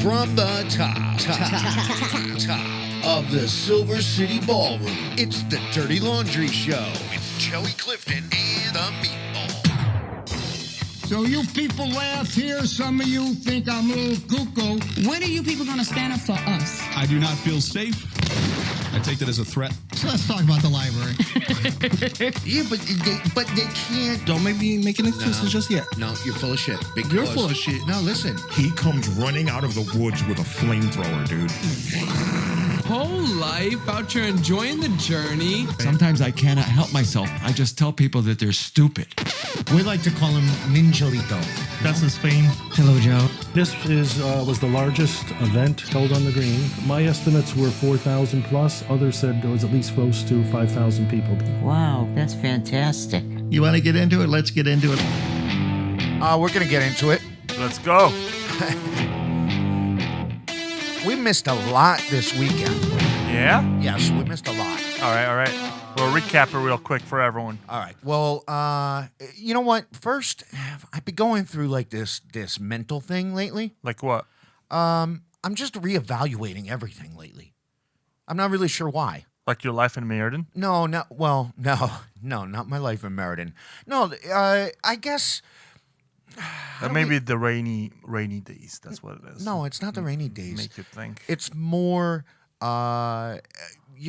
From the top of the Silver City Ballroom, it's the Dirty Laundry Show with Joey Clifton and the Meatball. So you people laugh here. Some of you think I'm a little cuckoo. When are you people going to stand up for us? I do not feel safe. I take that as a threat. So let's talk about the library. Yeah, but they can't. Don't make me making excuses just yet. No, you're full of shit. You're full of shit. No, listen. He comes running out of the woods with a flamethrower, dude. Whole life out here enjoying the journey. Sometimes I cannot help myself. I just tell people that they're stupid. We like to call him Ninjalito. That's his fame. Hello, Joe. This was the largest event held on the green. My estimates were 4,000 plus. Others said there was at least close to 5,000 people. Wow, that's fantastic. You want to get into it? Let's get into it. We're going to get into it. Let's go. We missed a lot this weekend. Yeah? Yes, we missed a lot. All right. We'll recap it real quick for everyone. All right. Well, you know what? First, I've been going through like this mental thing lately. Like what? I'm just reevaluating everything lately. I'm not really sure why. Like your life in Meriden? No, not my life in Meriden. No, I guess. Maybe the rainy days. That's what it is. No, it's not the rainy days. Make you think. It's more, you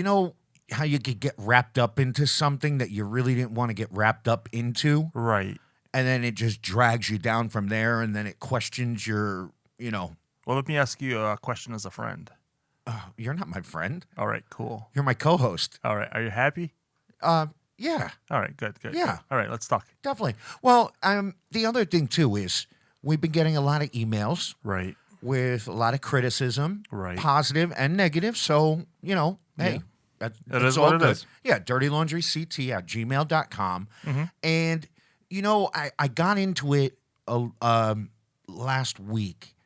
know how you could get wrapped up into something that you really didn't want to get wrapped up into? Right. And then it just drags you down from there, and then it questions your, Well, let me ask you a question as a friend. You're not my friend. All right, cool. You're my co-host. All right, are you happy? Yeah. All right, good. Yeah. Good. All right, let's talk. Definitely. Well, the other thing, too, is we've been getting a lot of emails. Right. With a lot of criticism. Right. Positive and negative. So, hey. It is what it is. Yeah, dirtylaundryct@gmail.com. Mm-hmm. And, I got into it last week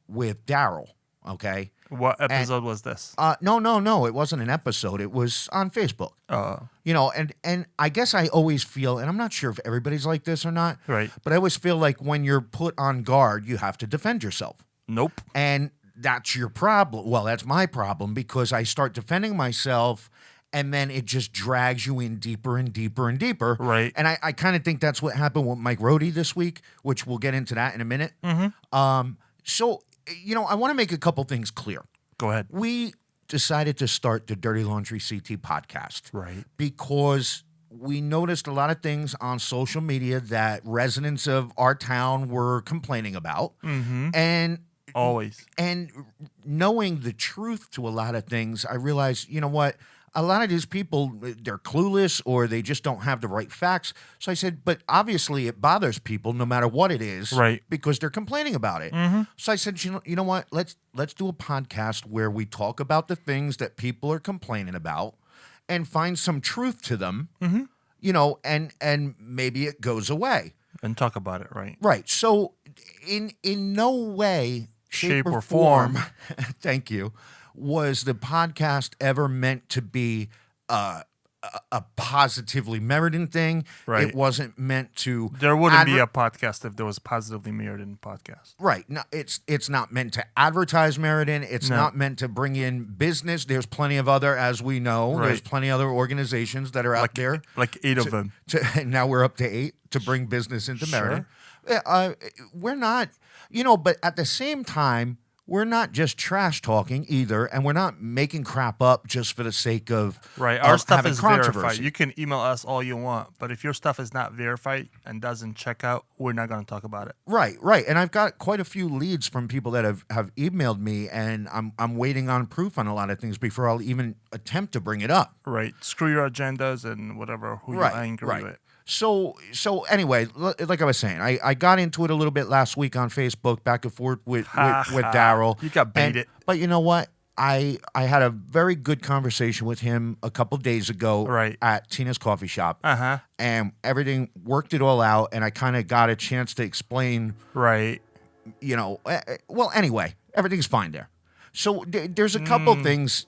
with Daryl, okay? What episode was this? No. It wasn't an episode. It was on Facebook. And I guess I always feel, and I'm not sure if everybody's like this or not, right? But I always feel like when you're put on guard, you have to defend yourself. Nope. And that's your problem. Well, that's my problem because I start defending myself and then it just drags you in deeper and deeper and deeper. Right. And I kind of think that's what happened with Mike Rohde this week, which we'll get into that in a minute. Mm-hmm. So, I want to make a couple things clear. Go ahead. We decided to start the Dirty Laundry CT podcast. Right. Because we noticed a lot of things on social media that residents of our town were complaining about. Mm-hmm. And always. And knowing the truth to a lot of things, I realized, you know what? A lot of these people, they're clueless or they just don't have the right facts. So I said, but obviously it bothers people no matter what it is. Right. Because they're complaining about it. Mm-hmm. So I said, you know what? Let's do a podcast where we talk about the things that people are complaining about and find some truth to them, and maybe it goes away. And talk about it, right? Right. So in no way, shape or form, thank you, was the podcast ever meant to be a positively Meriden thing. Right. It wasn't meant to. There wouldn't be a podcast if there was a positively Meriden podcast. Right. No, it's not meant to advertise Meriden. It's not meant to bring in business. There's plenty of other, as we know, there's plenty of other organizations that are out there. Like 8 of them. Now we're up to 8 to bring business into Meriden. We're not, but at the same time, we're not just trash talking either, and we're not making crap up just for the sake of Our stuff is controversy. verified. You can email us all you want, but if your stuff is not verified and doesn't check out, we're not going to talk about it. Right. And I've got quite a few leads from people that have emailed me, and I'm waiting on proof on a lot of things before I'll even attempt to bring it up. Right. Screw your agendas and whatever who you're angry with. So anyway, like I was saying, I got into it a little bit last week on Facebook, back and forth with Daryl. You got baited. But you know what? I had a very good conversation with him a couple days ago at Tina's coffee shop. Uh-huh. And everything worked it all out, and I kind of got a chance to explain. Right. Well, anyway, everything's fine there. So there's a couple things.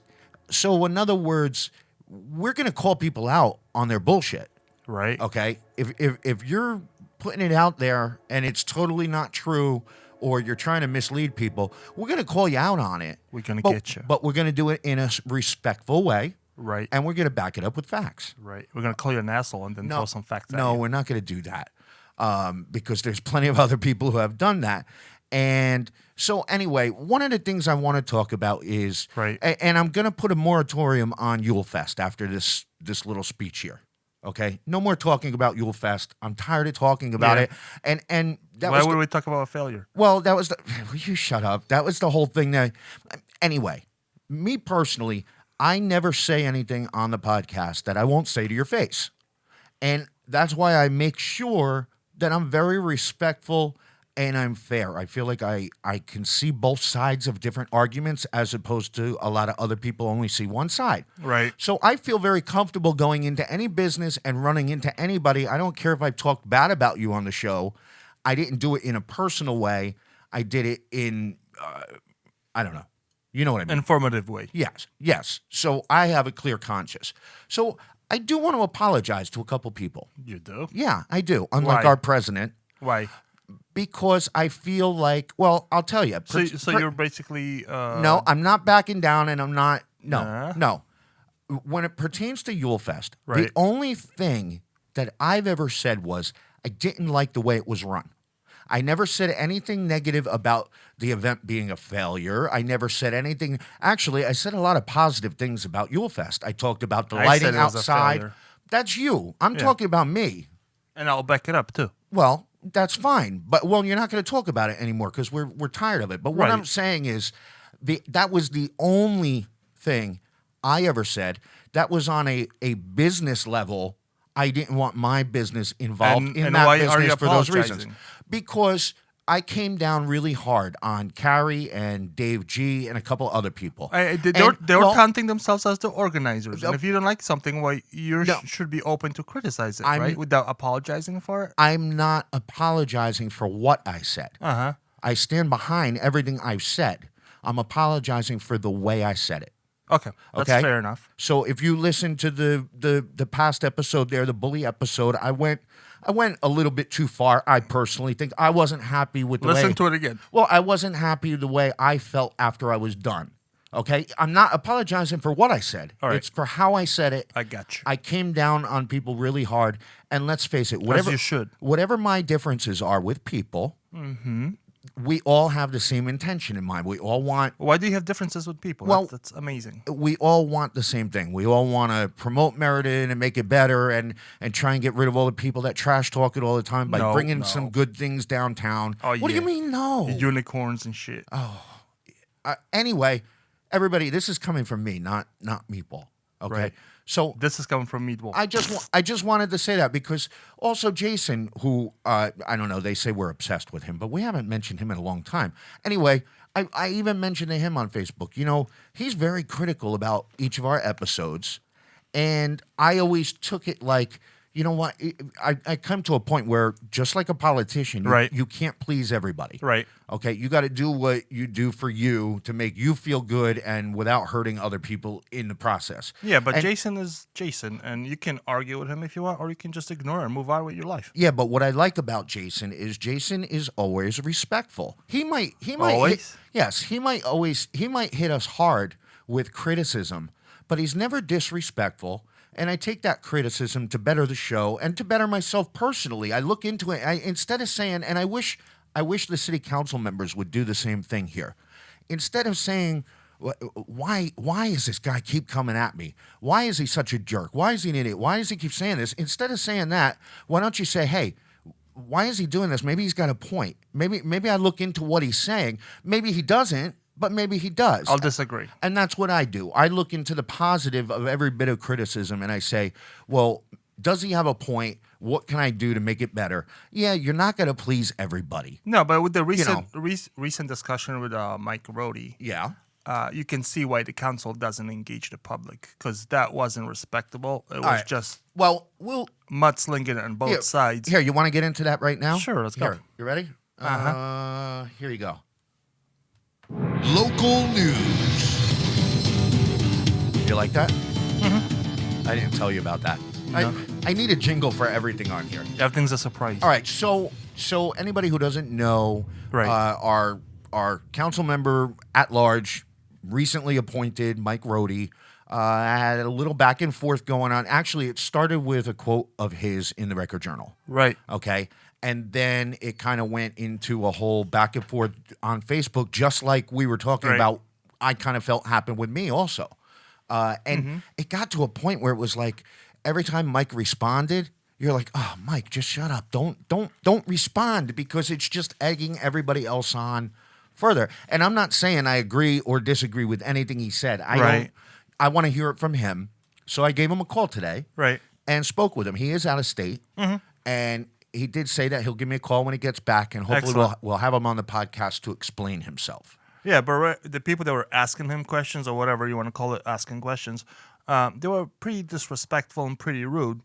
So in other words, we're going to call people out on their bullshit. Right. Okay. If you're putting it out there and it's totally not true, or you're trying to mislead people, we're going to call you out on it. We're going to get you. But we're going to do it in a respectful way. Right. And we're going to back it up with facts. Right. We're going to call you an asshole and then throw some facts at you. No, we're not going to do that because there's plenty of other people who have done that. And so anyway, one of the things I want to talk about is, and I'm going to put a moratorium on Yule Fest after this little speech here. Okay, no more talking about Yule Fest. I'm tired of talking about it. And that why would we talk about a failure? Well, that was you shut up. That was the whole thing. Anyway, me personally, I never say anything on the podcast that I won't say to your face, and that's why I make sure that I'm very respectful and I'm fair. I feel like I can see both sides of different arguments as opposed to a lot of other people only see one side. Right. So I feel very comfortable going into any business and running into anybody. I don't care if I've talked bad about you on the show. I didn't do it in a personal way. I did it in, I don't know. You know what I mean? Informative way. Yes. So I have a clear conscience. So I do want to apologize to a couple people. You do? Yeah, I do. Unlike Why? our president. Why? Because I feel like, well, I'll tell you. So you're basically... No, I'm not backing down, and I'm not... No. When it pertains to Yule Fest, the only thing that I've ever said was I didn't like the way it was run. I never said anything negative about the event being a failure. I never said anything... Actually, I said a lot of positive things about Yule Fest. I talked about the lighting outside. That's you. I'm talking about me. And I'll back it up, too. Well... That's fine, but you're not going to talk about it anymore because we're tired of it. But what I'm saying is, that was the only thing I ever said that was on a business level. I didn't want my business involved in that business for those reasons. Because I came down really hard on Carrie and Dave G and a couple other people. They were counting themselves as the organizers. And if you don't like something, well, you should be open to criticize it, right? Without apologizing for it? I'm not apologizing for what I said. I stand behind everything I've said. I'm apologizing for the way I said it. Okay, that's fair enough. So if you listen to the past episode there, the bully episode, I went a little bit too far. I personally think I wasn't happy with the way... Listen to it again. Well, I wasn't happy with the way I felt after I was done. Okay? I'm not apologizing for what I said. All right. It's for how I said it. I got you. I came down on people really hard. And let's face it, As you should. Whatever my differences are with people, we all have the same intention in mind. We all want... Why do you have differences with people? Well, that's amazing. We all want the same thing. We all want to promote Meriden and make it better and try and get rid of all the people that trash talk it all the time by bringing some good things downtown. Oh, what do you mean, no? Unicorns and shit. Anyway, everybody, this is coming from me, not Meatball. Okay? Right. So this is coming from Meatball. I just wanted to say that because also Jason, who I don't know, they say we're obsessed with him, but we haven't mentioned him in a long time. Anyway, I even mentioned to him on Facebook. You know, he's very critical about each of our episodes, and I always took it like, you know what? I come to a point where, just like a politician, you can't please everybody. Right. Okay, you got to do what you do for you to make you feel good and without hurting other people in the process. Yeah, but Jason is Jason, and you can argue with him if you want, or you can just ignore and move on with your life. Yeah, but what I like about Jason is always respectful. He might always? He might hit us hard with criticism, but he's never disrespectful. And I take that criticism to better the show and to better myself personally. I look into it. Instead of saying, and I wish the city council members would do the same thing here. Instead of saying, why is this guy keep coming at me? Why is he such a jerk? Why is he an idiot? Why does he keep saying this? Instead of saying that, why don't you say, hey, why is he doing this? Maybe he's got a point. Maybe I look into what he's saying. Maybe he doesn't. But maybe he does. I'll disagree. And that's what I do. I look into the positive of every bit of criticism and I say, well, does he have a point? What can I do to make it better? Yeah, you're not going to please everybody. No, but with the recent discussion with Mike Rohde, you can see why the council doesn't engage the public, because that wasn't respectable. It was just we'll mudslinging on both sides. Here, you want to get into that right now? Sure, let's go. Here, you ready? Here you go. Local news. You like that? Mm-hmm. I didn't tell you about that. No. I need a jingle for everything on here. Everything's a surprise. All right, so So anybody who doesn't know, Right. Our council member at large, recently appointed, Mike Rohde, had a little back and forth going on. Actually, it started with a quote of his in the Record Journal. Right. Okay. And then it kind of went into a whole back and forth on Facebook, just like we were talking about. I kind of felt happened with me also. And it got to a point where it was like every time Mike responded, you're like, oh, Mike, just shut up. Don't respond, because it's just egging everybody else on further. And I'm not saying I agree or disagree with anything he said. I want to hear it from him. So I gave him a call today. Right. And spoke with him. He is out of state. And he did say that he'll give me a call when he gets back, and hopefully we'll have him on the podcast to explain himself. Yeah, but the people that were asking him questions, or whatever you want to call it, asking questions, they were pretty disrespectful and pretty rude.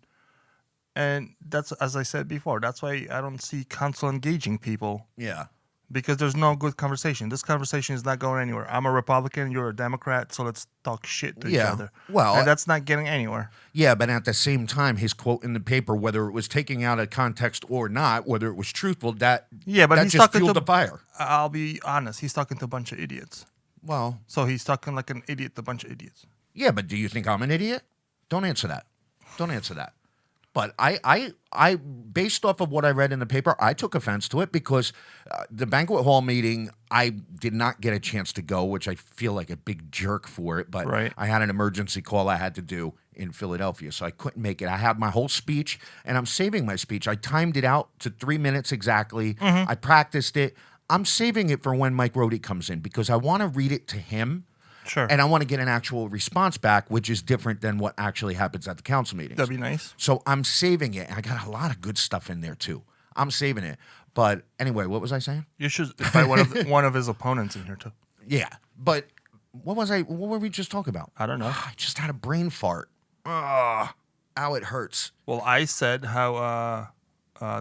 And that's, as I said before, that's why I don't see council engaging people. Yeah. Because there's no good conversation. This conversation is not going anywhere. I'm a Republican, you're a Democrat, so let's talk shit to each other. Well, and that's not getting anywhere. Yeah, but at the same time, his quote in the paper, whether it was taken out of context or not, whether it was truthful, that he's just talking fueled to the fire. I'll be honest, he's talking to a bunch of idiots. Well, so he's talking like an idiot to a bunch of idiots. Yeah, but do you think I'm an idiot? Don't answer that. Don't answer that. But I, based off of what I read in the paper, I took offense to it because the banquet hall meeting, I did not get a chance to go, which I feel like a big jerk for it. But I had an emergency call I had to do in Philadelphia, so I couldn't make it. I had my whole speech, and I'm saving my speech. I timed it out to 3 minutes exactly. I practiced it. I'm saving it for when Mike Rohde comes in because I want to read it to him. Sure. And I want to get an actual response back, which is different than what actually happens at the council meetings. That'd be nice. So I'm saving it. I got a lot of good stuff in there, too. I'm saving it. But anyway, what was I saying? You should invite one of his opponents in here, too. Yeah. But what were we just talking about? I don't know. I just had a brain fart. Ow, it hurts. Well, I said how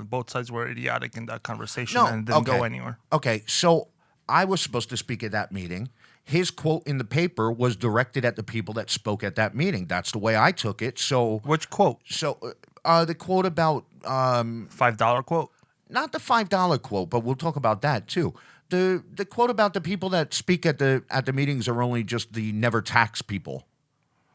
both sides were idiotic in that conversation and didn't go anywhere. Okay, so I was supposed to speak at that meeting. His quote in the paper was directed at the people that spoke at that meeting. That's the way I took it. So which quote? So the quote about $5 quote. Not the $5 quote, but we'll talk about that too. The quote about the people that speak at the meetings are only just the never tax people,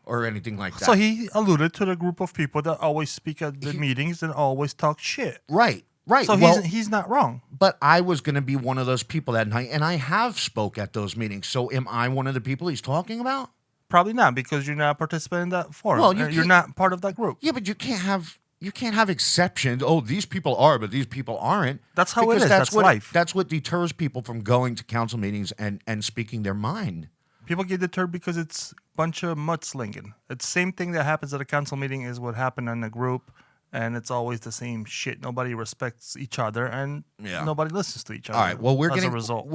or anything like that. So he alluded to the group of people that always speak at the meetings and always talk shit. Right. Right. So he's not wrong. But I was going to be one of those people that night, and I have spoke at those meetings. So am I one of the people he's talking about? Probably not, because you're not participating in that forum. Well, you're not part of that group. Yeah, but you can't have exceptions. Oh, these people are, but these people aren't. That's how it is. That's life. That's what deters people from going to council meetings and speaking their mind. People get deterred because it's a bunch of mudslinging. It's the same thing that happens at a council meeting is what happened in a group. And it's always the same shit. Nobody respects each other, and nobody listens to each other. All right. Well, we're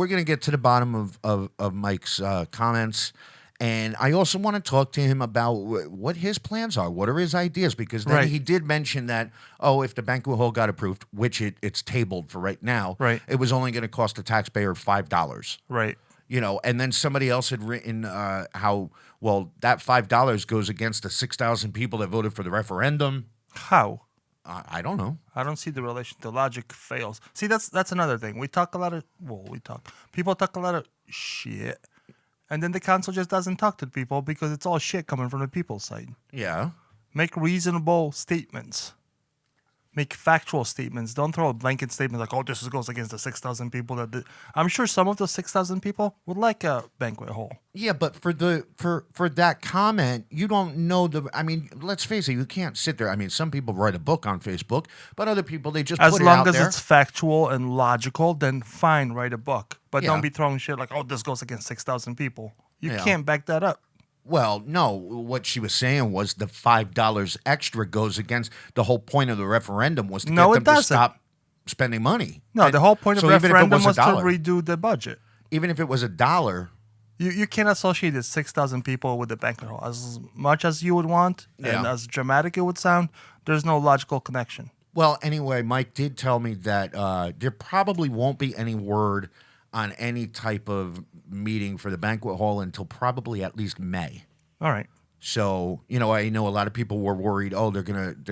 gonna get to the bottom of Mike's comments, and I also want to talk to him about what his plans are. What are his ideas? Because then he did mention that if the banquet hall got approved, which it's tabled for right now, it was only going to cost the taxpayer $5. Right. You know, and then somebody else had written how that $5 goes against the 6,000 people that voted for the referendum. How? I don't know. I don't see the relation. The logic fails. See, that's another thing. We talk a lot of people talk a lot of shit, and then the council just doesn't talk to people because it's all shit coming from the people's side. Yeah. Make reasonable statements. Make factual statements. Don't throw a blanket statement like, this goes against the 6,000 people that did. I'm sure some of those 6,000 people would like a banquet hall. Yeah, but for that comment, you don't know I mean, let's face it, you can't sit there. I mean, some people write a book on Facebook, but other people, they just put it out there. As long as it's factual and logical, then fine, write a book. But don't be throwing shit like, this goes against 6,000 people. You can't back that up. Well, no, what she was saying was the $5 extra goes against the whole point of the referendum was to get them to stop spending money. No, the whole point of the referendum was to redo the budget. Even if it was $1. You can't associate the 6,000 people with the banquet hall. As much as you would want and as dramatic it would sound, there's no logical connection. Well, anyway, Mike did tell me that there probably won't be any word on any type of meeting for the banquet hall until probably at least May. All right. So, I know a lot of people were worried, they're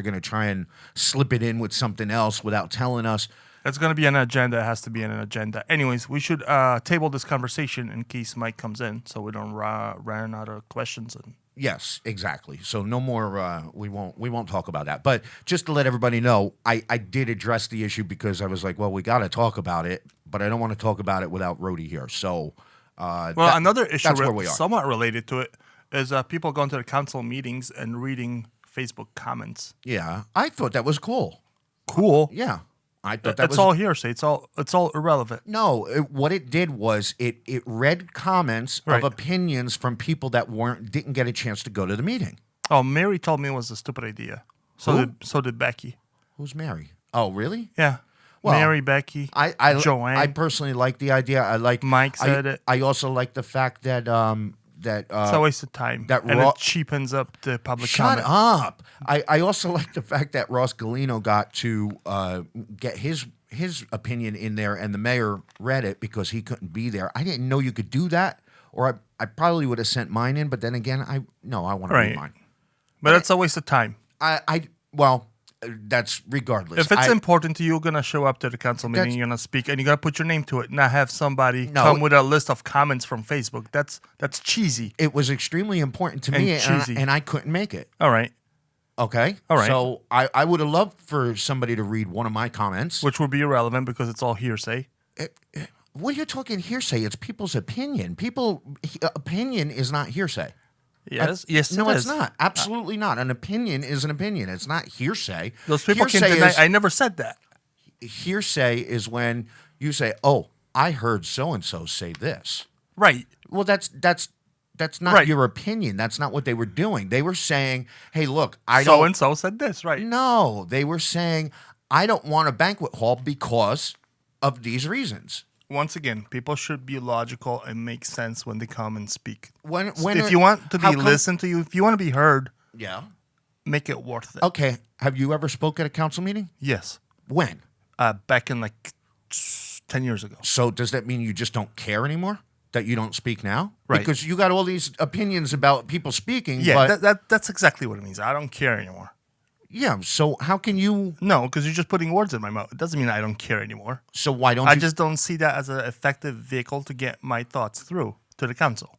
gonna try and slip it in with something else without telling us. It's going to be an agenda. It has to be an agenda. Anyways, we should table this conversation in case Mike comes in, so we don't run out of questions. Yes, exactly. So no more. We won't talk about that. But just to let everybody know, I did address the issue because I was like, well, we got to talk about it, but I don't want to talk about it without Rhodey here. So, another issue that's where we are. somewhat related to it is people going to the council meetings and reading Facebook comments. Yeah, I thought that was cool. Cool. Yeah. I thought that it's was all hearsay. It's all irrelevant. No, what it did was it read comments Right. of opinions from people that didn't get a chance to go to the meeting. Oh, Mary told me it was a stupid idea. So did Becky. Who's Mary? Oh, really? Yeah. Well, Mary, Becky, Joanne. I personally like the idea. I like Mike said it. I also like the fact that It's a waste of time. that it cheapens up the public Shut comment. up. I also like the fact that Ross Galino got to get his opinion in there, and the mayor read it because he couldn't be there. I didn't know you could do that, or I probably would have sent mine in. But then again, I want to read mine. But it's a waste of time. That's regardless. If it's important to you, you're gonna show up to the council meeting. You're gonna speak, and you're gonna put your name to it, not have somebody come with a list of comments from Facebook. That's cheesy. It was extremely important to me, and I couldn't make it. All right. Okay. All right. So I would have loved for somebody to read one of my comments, Which would be irrelevant because it's all hearsay. What are you talking hearsay? It's people's opinion. Opinion is not hearsay. Yes, No, it it's is. not. Absolutely not. An opinion is an opinion. It's not hearsay. Those people can Hearsay deny. is- I never said that. Hearsay is when you say, "Oh, I heard so and so say this." Right. Well, that's not Right. your opinion. That's not what they were doing. They were saying, "Hey, look, So and so said this. Right. No, they were saying, "I don't want a banquet hall because of these reasons." Once again, people should be logical and make sense when they come and speak. If you want to be listened to, if you want to be heard, yeah, make it worth it. Okay. Have you ever spoke at a council meeting? Yes. When? Back in 10 years ago. So does that mean you just don't care anymore? That you don't speak now? Right. Because you got all these opinions about people speaking. Yeah, but that's exactly what it means. I don't care anymore. yeah. So how can you? No, because you're just putting words in my mouth. It doesn't mean I don't care anymore. So why don't I you? just don't see that as an effective vehicle to get my thoughts through to the council.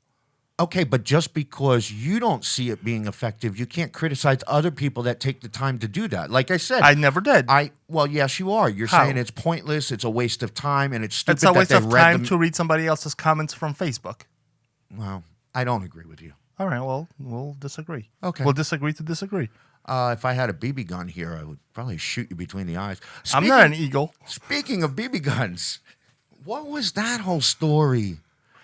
Okay, but just because you don't see it being effective, you can't criticize other people that take the time to do that. Like I said, I never did. Well, yes, you are. You're How? saying it's pointless. It's a waste of time, and it's stupid. It's a waste that of they read time them. to read somebody else's comments from Facebook. Well, I don't agree with you. All right, well, we'll disagree. Okay. We'll disagree to disagree. If I had a BB gun here, I would probably shoot you between the eyes. I'm not an eagle. Speaking of BB guns, what was that whole story?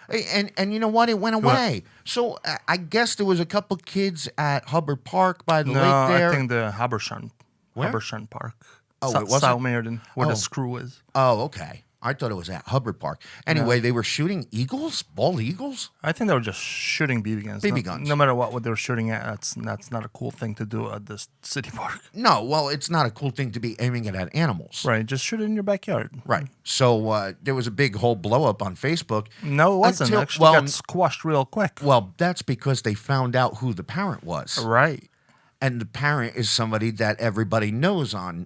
And you know what? It went away. So I guess there was a couple kids at Hubbard Park by the No, lake there. I think the Habershon Where? Park. Oh, it wasn't? South Meriden, where Oh. the screw is. Oh, okay. I thought it was at Hubbard Park. Anyway, they were shooting eagles, bald eagles. I think they were just shooting BB guns. BB guns. No matter what they were shooting at, that's not a cool thing to do at this city park. No, well, it's not a cool thing to be aiming it at animals. Right, just shoot it in your backyard. Right. So there was a big whole blow up on Facebook. No, it wasn't. Until- Actually, well, got squashed real quick. Well, that's because they found out who the parent was. Right. And the parent is somebody that everybody knows on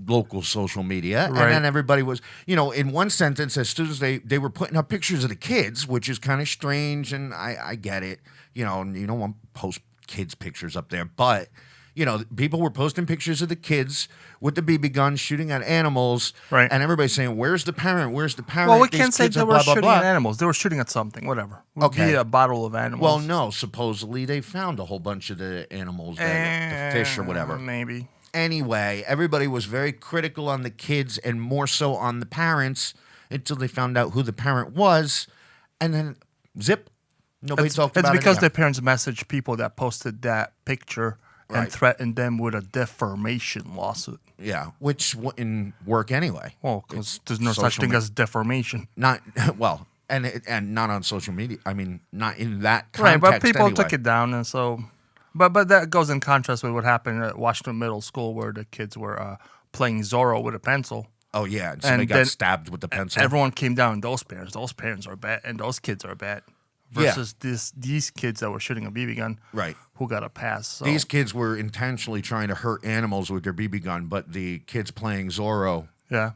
local social media. Right. And then everybody was, in one sentence, as students, they were putting up pictures of the kids, which is kind of strange. And I get it. You don't want to post kids' pictures up there. But, people were posting pictures of the kids with the BB guns shooting at animals. Right. And everybody's saying, where's the parent? Where's the parent? Well, we These can't say kids they are were blah, blah, shooting blah. at animals. They were shooting at something, whatever. Would Okay. be a bottle of animals. Well, no, supposedly they found a whole bunch of the animals, the fish or whatever. Maybe. Anyway, everybody was very critical on the kids and more so on the parents until they found out who the parent was. And then, zip, nobody talked about it. It's because again. their parents messaged people that posted that picture and Right. threatened them with a defamation lawsuit. Yeah, which wouldn't work anyway. Well, because there's no such social thing me- as defamation. Not, well, and not on social media. I mean, not in that context Right, but people anyway. took it down, and so... But that goes in contrast with what happened at Washington Middle School, where the kids were playing Zorro with a pencil. Oh, yeah, and somebody got stabbed with the pencil. Everyone came down, those parents are bad, and those kids are bad. Versus these kids that were shooting a BB gun, Right. who got a pass. So. These kids were intentionally trying to hurt animals with their BB gun, but the kids playing Zorro, Yeah.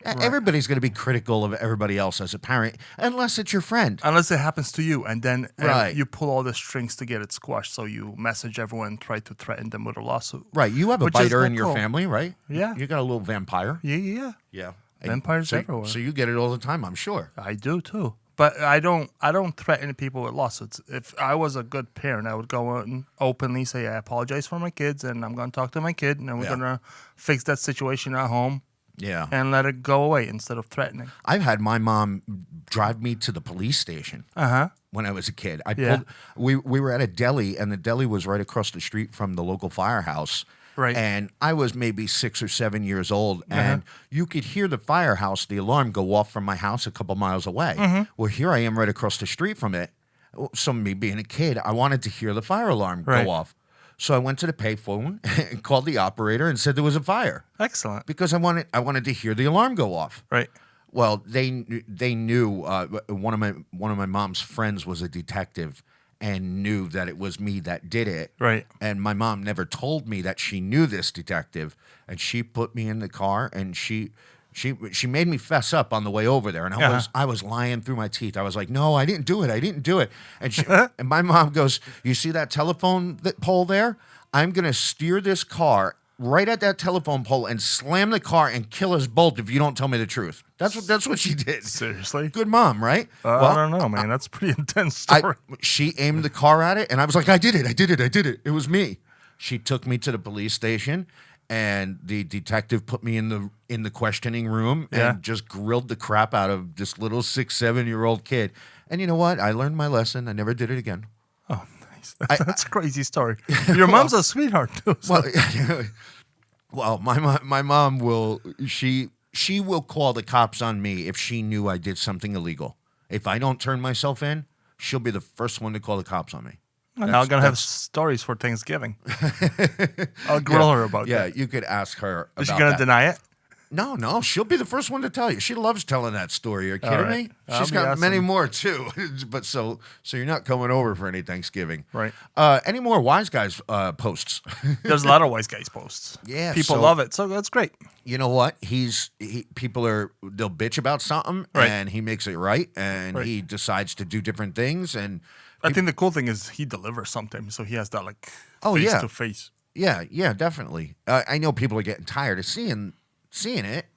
Everybody's going to be critical of everybody else as a parent, unless it's your friend. Unless it happens to you, and then Right. you pull all the strings to get it squashed. So you message everyone and try to threaten them with a lawsuit. Right. You have a Which is biter not in your cool. family, right? Yeah. You got a little vampire. Yeah. Yeah. Vampires so, everywhere. So you get it all the time, I'm sure. I do too. But I don't threaten people with lawsuits. If I was a good parent, I would go out and openly say, I apologize for my kids, and I'm going to talk to my kid, and we're going to fix that situation at home. Yeah. And let it go away instead of threatening. I've had my mom drive me to the police station when I was a kid. We were at a deli, and the deli was right across the street from the local firehouse. Right. And I was maybe 6 or 7 years old, and you could hear the firehouse, the alarm go off from my house a couple miles away. Well, here I am right across the street from it. So me being a kid, I wanted to hear the fire alarm go off. So I went to the payphone and called the operator and said there was a fire. Excellent. Because I wanted to hear the alarm go off. Right. Well, they knew one of my mom's friends was a detective and knew that it was me that did it. Right. And my mom never told me that she knew this detective, and she put me in the car, and she made me fess up on the way over there, and I was lying through my teeth. I was like, "No, I didn't do it. I didn't do it." And and my mom goes, "You see that telephone pole there? I'm gonna steer this car right at that telephone pole and slam the car and kill us both if you don't tell me the truth." That's what she did. Seriously? Good mom, right? I don't know, man. That's a pretty intense story. She aimed the car at it, and I was like, I did it. It was me. She took me to the police station, and the detective put me in the questioning room and just grilled the crap out of this little 6-7-year-old kid. And you know what? I learned my lesson. I never did it again. Oh, nice. That's a crazy story. Your mom's a sweetheart, too. So. Well, my mom will she will call the cops on me if she knew I did something illegal. If I don't turn myself in, she'll be the first one to call the cops on me. Now I'm going to have stories for Thanksgiving. I'll grill her about that. Yeah, you could ask her about Is she going to deny it? No, she'll be the first one to tell you. She loves telling that story. Are you kidding me? She's got many more too. But so you're not coming over for any Thanksgiving, right? Any more Wise Guys posts? There's a lot of Wise Guys posts. Yeah, people love it, so that's great. You know what? They'll bitch about something, and he makes it right, and he decides to do different things, and I think the cool thing is he delivers something, so he has that face to face. Yeah, definitely. I know people are getting tired of seeing it,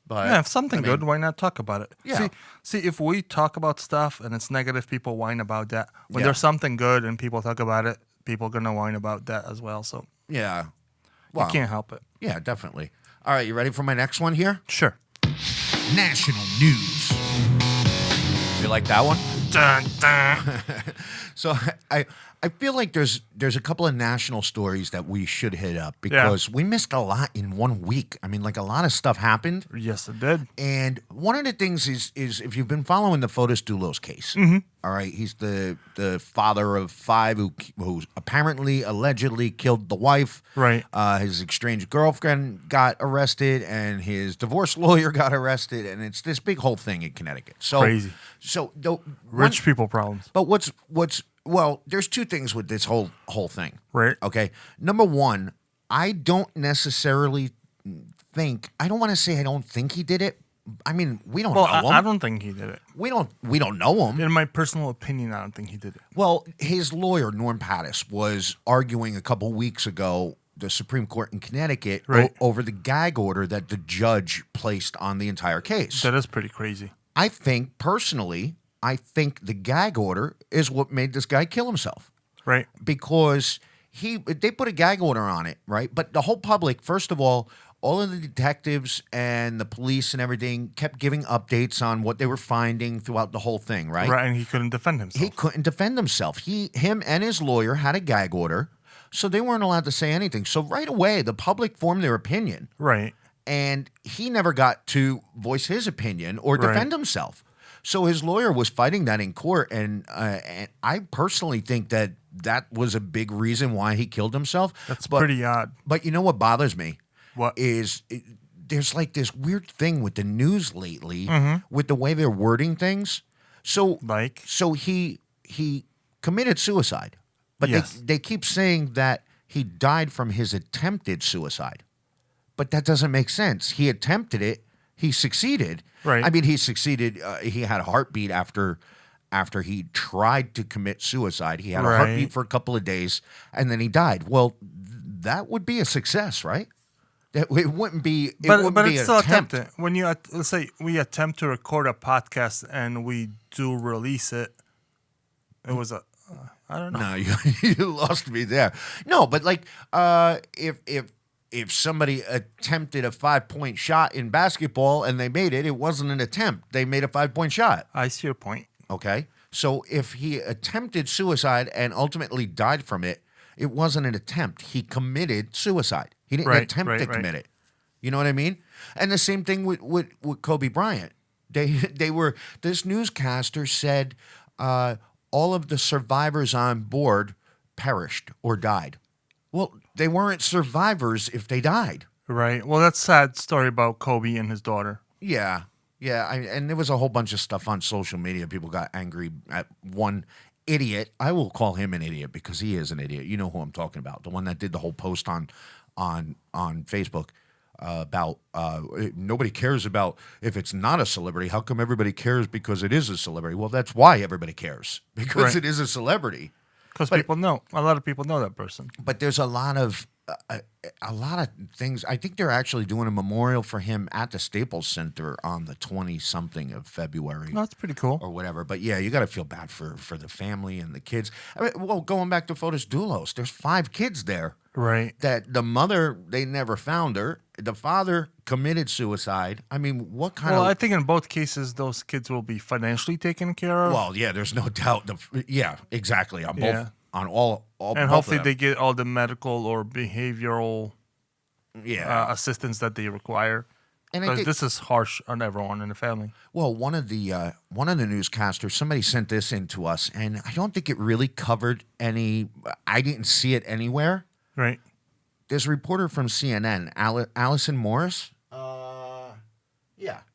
but if something good, why not talk about it? Yeah. See, if we talk about stuff and it's negative, people whine about that. When there's something good and people talk about it, people are gonna whine about that as well. So yeah, you can't help it. Yeah, definitely. All right, you ready for my next one here? Sure. National news. You like that one? Dun, dun. So I feel like there's a couple of national stories that we should hit up because we missed a lot in 1 week. I mean, like a lot of stuff happened. Yes, it did. And one of the things is if you've been following the Fotis Dulos case, all right, he's the father of 5 who apparently, allegedly killed the wife. Right. His estranged girlfriend got arrested, and his divorce lawyer got arrested, and it's this big whole thing in Connecticut. So crazy. So Rich people problems. But well, there's two things with this whole thing. Right. Okay. Number one, I don't necessarily think. I don't want to say I don't think he did it. I mean, we don't know him. I don't think he did it. We don't know him. In my personal opinion, I don't think he did it. Well, his lawyer, Norm Pattis, was arguing a couple weeks ago, the Supreme Court in Connecticut, over the gag order that the judge placed on the entire case. That is pretty crazy. I think the gag order is what made this guy kill himself. Right. Because they put a gag order on it, right? But the whole public, first of all of the detectives and the police and everything kept giving updates on what they were finding throughout the whole thing, right? Right, and he couldn't defend himself. He couldn't defend himself. Him and his lawyer had a gag order, so they weren't allowed to say anything. So right away, the public formed their opinion. Right. And he never got to voice his opinion or defend himself. So his lawyer was fighting that in court, and I personally think that was a big reason why he killed himself. That's pretty odd. But you know what bothers me? What? There's like this weird thing with the news lately with the way they're wording things. So he committed suicide, but they keep saying that he died from his attempted suicide. But that doesn't make sense. He attempted it. He succeeded. Right. I mean, he succeeded. He had a heartbeat after he tried to commit suicide. He had a heartbeat for a couple of days, and then he died. Well, that would be a success, right? It wouldn't be. But be it's an still attempt. attempting. When you let's say we attempt to record a podcast and we do release it, it was a I don't know. No, you lost me there. No, but like if somebody attempted a 5-point shot in basketball and they made it, it wasn't an attempt. They made a 5-point shot. I see your point. Okay. So if he attempted suicide and ultimately died from it, it wasn't an attempt. He committed suicide. He didn't attempt to commit it. You know what I mean? And the same thing with Kobe Bryant. They were, this newscaster said all of the survivors on board perished or died. Well, they weren't survivors if they died. Right. Well, that's a sad story about Kobe and his daughter. Yeah. Yeah. And there was a whole bunch of stuff on social media. People got angry at one idiot. I will call him an idiot because he is an idiot. You know who I'm talking about. The one that did the whole post on Facebook about nobody cares about if it's not a celebrity. How come everybody cares because it is a celebrity? Well, that's why everybody cares, because it is a celebrity. Because people know. A lot of people know that person. But there's a lot of things. I think they're actually doing a memorial for him at the Staples Center on the 20-something of February. No, that's pretty cool. Or whatever. But yeah, you got to feel bad for the family and the kids. I mean, well, going back to Fotis Doulos, there's 5 kids there. Right. That the mother, they never found her. The father committed suicide. I mean, what kind of... Well, I think in both cases, those kids will be financially taken care of. Well, yeah, there's no doubt. Yeah, exactly. On both, on all and both hopefully of them. they get all the medical or behavioral assistance that they require. And because this is harsh on everyone in the family. Well, one of the newscasters, somebody sent this in to us, and I don't think it really covered any... I didn't see it anywhere. Right. There's a reporter from CNN, Allison Morris.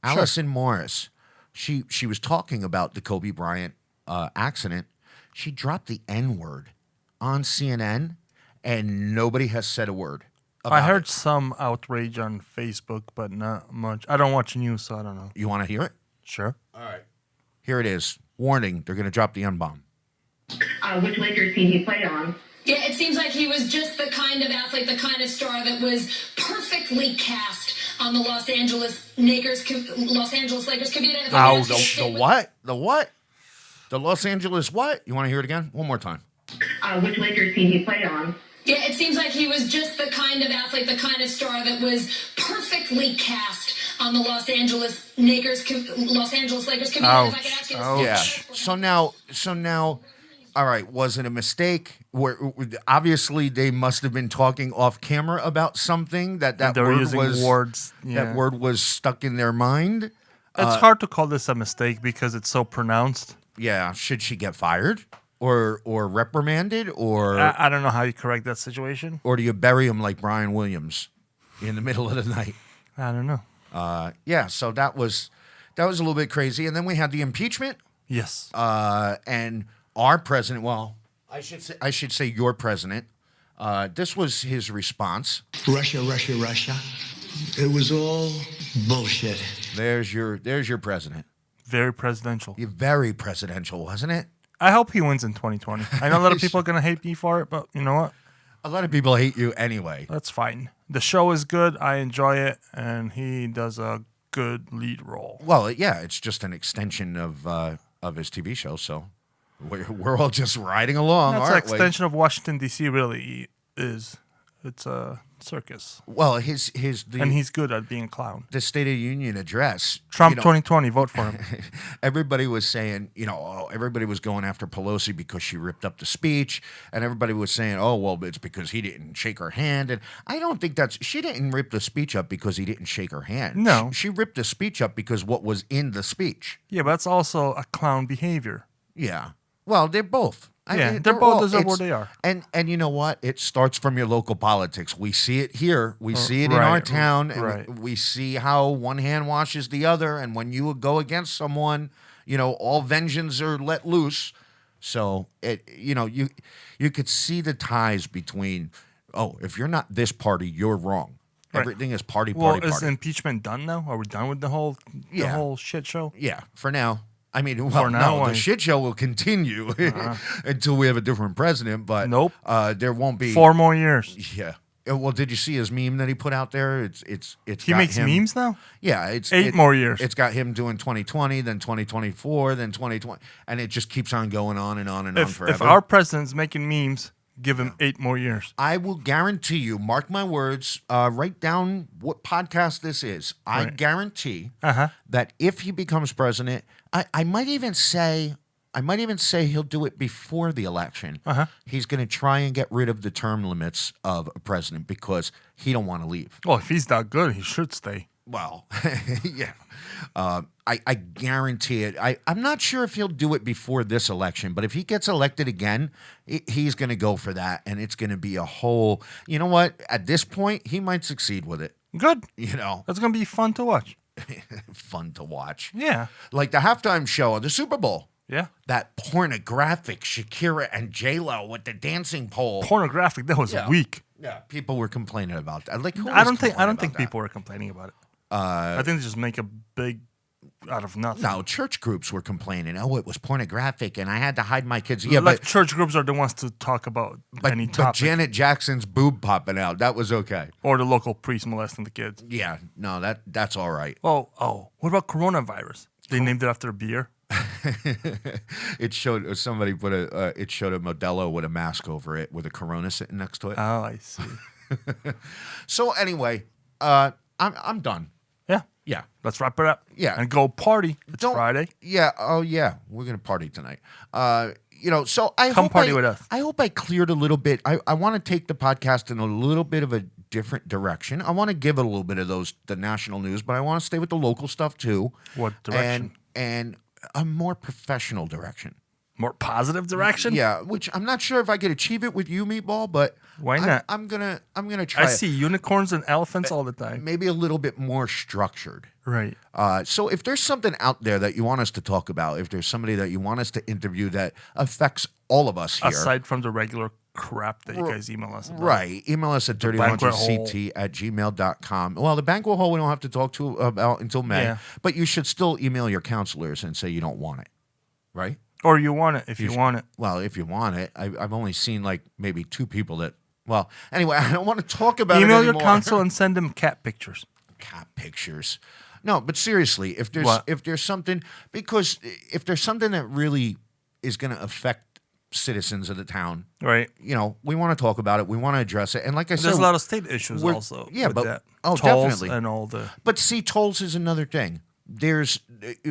Allison Morris. She was talking about the Kobe Bryant accident. She dropped the N-word on CNN, and nobody has said a word about I heard some outrage on Facebook, but not much. I don't watch news, so I don't know. You want to hear it? Sure. All right. Here it is. Warning, they're going to drop the N-bomb. Which Lakers team he played on. Yeah, it seems like he was just the kind of athlete, the kind of star that was perfectly cast on the Los Angeles Lakers. The what? The what? The Los Angeles what? You want to hear it again? One more time. Which Lakers team he played on. Yeah, it seems like he was just the kind of athlete, the kind of star that was perfectly cast on the Los Angeles Lakers. Ouch. Yeah. So now, all right, was it a mistake? Obviously, they must have been talking off camera about something that word was words. Yeah. That word was stuck in their mind. It's hard to call this a mistake because it's so pronounced. Yeah. Should she get fired or reprimanded or? I don't know how you correct that situation. Or do you bury him like Brian Williams in the middle of the night? I don't know. Yeah. So that was a little bit crazy, and then we had the impeachment. Yes. And our president. Well, I should say your president. This was his response. Russia. It was all bullshit. There's your president. Very presidential. Very presidential, wasn't it? I hope he wins in 2020. I know a lot of people are going to hate me for it, but you know what? A lot of people hate you anyway. That's fine. The show is good. I enjoy it, and he does a good lead role. Well, yeah, it's just an extension of his TV show, so we're all just riding along. That's an extension of Washington, D.C. really is. It's a circus. Well, and he's good at being a clown. The State of the Union address. Trump 2020, vote for him. Everybody was saying, everybody was going after Pelosi because she ripped up the speech, and everybody was saying, oh, well, it's because he didn't shake her hand. And I don't think she didn't rip the speech up because he didn't shake her hand. No. She ripped the speech up because what was in the speech. Yeah, but that's also a clown behavior. Yeah. Well, they're both. They're both deserve where they are. And you know what? It starts from your local politics. We see it here. We see it in our town. And we see how one hand washes the other. And when you go against someone, all vengeance are let loose. So you could see the ties between, if you're not this party, you're wrong. Right. Everything is party. Well, is impeachment done now? Are we done with the whole shit show? Yeah, for now. I mean, well, For now, the shit show will continue until we have a different president. But nope, there won't be 4 more years. Yeah. Well, did you see his meme that he put out there? It's he makes memes now. Yeah, it's 8 more years. It's got him doing 2020, then 2024, then 2020, and it just keeps on going on and on and on forever. If our president's making memes, give him 8 more years. I will guarantee you, mark my words, write down what podcast this is. I guarantee that if he becomes president, I might even say he'll do it before the election. He's going to try and get rid of the term limits of a president because he don't want to leave. Well, if he's that good, he should stay. Well, yeah. I guarantee it. I'm not sure if he'll do it before this election, but if he gets elected again, he's going to go for that, and it's going to be a whole. You know what? At this point, he might succeed with it. Good. You know, that's going to be fun to watch. Fun to watch. Yeah. Like the halftime show of the Super Bowl. Yeah. That pornographic Shakira and J-Lo with the dancing pole. Pornographic. That was weak. Yeah. People were complaining about that. Like, I don't think people were complaining about it. I think they just make a big out of nothing. No, church groups were complaining. Oh, it was pornographic, and I had to hide my kids. Yeah, but church groups are the ones to talk about any topic. But Janet Jackson's boob popping out, that was okay. Or the local priest molesting the kids. Yeah, no, that's all right. Oh, what about coronavirus? They named it after a beer. It showed somebody put it showed a Modelo with a mask over it with a Corona sitting next to it. Oh, I see. So anyway, I'm done. Yeah. Let's wrap it up. Yeah. And go party. It's Friday. Yeah. Oh, yeah. We're going to party tonight. So I Come hope party with us. I hope I cleared a little bit. I want to take the podcast in a little bit of a different direction. I want to give a little bit of the national news, but I want to stay with the local stuff too. What direction? And a more professional direction. More positive direction? Yeah, which I'm not sure if I could achieve it with you, Meatball, but why not? I'm gonna try. I see unicorns and elephants all the time. Maybe a little bit more structured. Right. So if there's something out there that you want us to talk about, if there's somebody that you want us to interview that affects all of us here, aside from the regular crap that you guys email us about. Right. Email us at dirtylaundryct@gmail.com. Well, the banquet hall we don't have to talk to about until May, but you should still email your counselors and say you don't want it. Right? Or you want it if you want it. Well, if you want it. I've only seen like maybe 2 people that, well, anyway, I don't want to talk about it anymore. Email your counsel and send them cat pictures. Cat pictures. No, but seriously, if there's something, because if there's something that really is going to affect citizens of the town, right? You know, we want to talk about it. We want to address it. And like I said, there's a lot of state issues also. Yeah, with but that. tolls definitely, and all the. But see, tolls is another thing.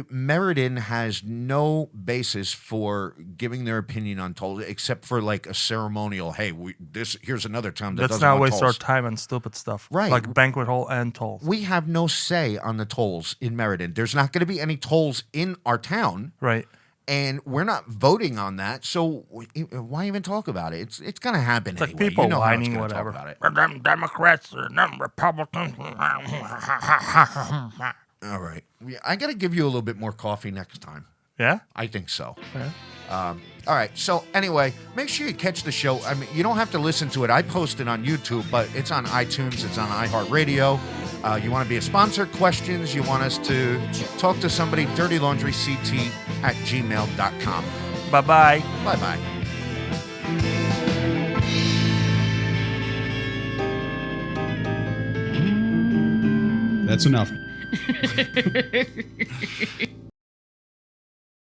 Meriden has no basis for giving their opinion on tolls except for like a ceremonial. Hey, here's another time that let's not waste our time on stupid stuff, right? Like banquet hall and tolls. We have no say on the tolls in Meriden. There's not going to be any tolls in our town, right? And we're not voting on that, so why even talk about it? It's going to happen it's anyway. Like people whining, whatever. Talk about it. Them Democrats or them Republicans. All right. I got to give you a little bit more coffee next time. Yeah? I think so. Yeah. All right. So anyway, make sure you catch the show. I mean, you don't have to listen to it. I post it on YouTube, but it's on iTunes. It's on iHeartRadio. You want to be a sponsor? Questions? You want us to talk to somebody? dirtylaundryct@gmail.com. Bye-bye. Bye-bye. That's enough.